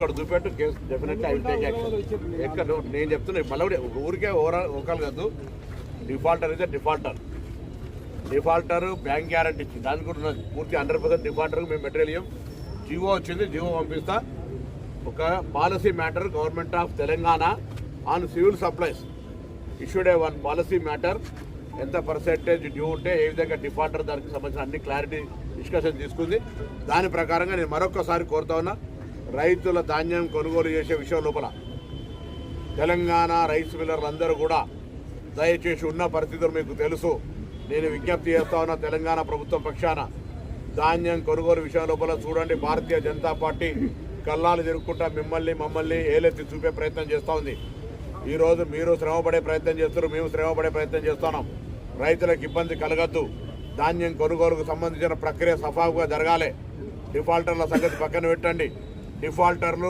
ఇక్కడ చూపెట్టు case definitely I will take action. ఎక్కడ నేను చెప్తున్నా మళ్ళీ ఊరికే ఓవరాల్ కాదు. డిఫాల్టర్ అయితే డిఫాల్టర్ బ్యాంక్ గ్యారంటీ ఇచ్చింది, దాని కూడా ఉన్నది పూర్తి 100% డిఫాల్టర్కి మేము మెటీరియల్ జీవో వచ్చింది, జీవో పంపిస్తా. ఒక policy matter government of Telangana on civil supplies issued one policy matter, ఎంత పర్సెంటేజ్ డ్యూ ఉంటే ఏ విధంగా డిఫాల్టర్ దానికి సంబంధించిన అన్ని క్లారిటీ డిస్కషన్ తీసుకుంది. దాని ప్రకారంగా నేను మరొకసారి కోరుతా ఉన్నా, రైతుల ధాన్యం కొనుగోలు చేసే విషయం లోపల తెలంగాణ రైస్ మిల్లర్లు అందరూ కూడా దయచేసి ఉన్న పరిస్థితులు మీకు తెలుసు. నేను విజ్ఞప్తి చేస్తా ఉన్నా తెలంగాణ ప్రభుత్వం పక్షాన, ధాన్యం కొనుగోలు విషయం లోపల చూడండి, భారతీయ జనతా పార్టీ కళ్ళాలు తిరుగుకుంటా మమ్మల్ని ఏలెత్తి చూపే ప్రయత్నం చేస్తూ ఉంది. ఈరోజు మీరు శ్రమపడే ప్రయత్నం చేస్తారు, మేము శ్రమపడే ప్రయత్నం చేస్తున్నాం. రైతులకు ఇబ్బంది కలగద్దు, ధాన్యం కొనుగోలుకు సంబంధించిన ప్రక్రియ సఫాగా జరగాలి. డిఫాల్టర్ల సంగతి పక్కన పెట్టండి. డిఫాల్టర్లు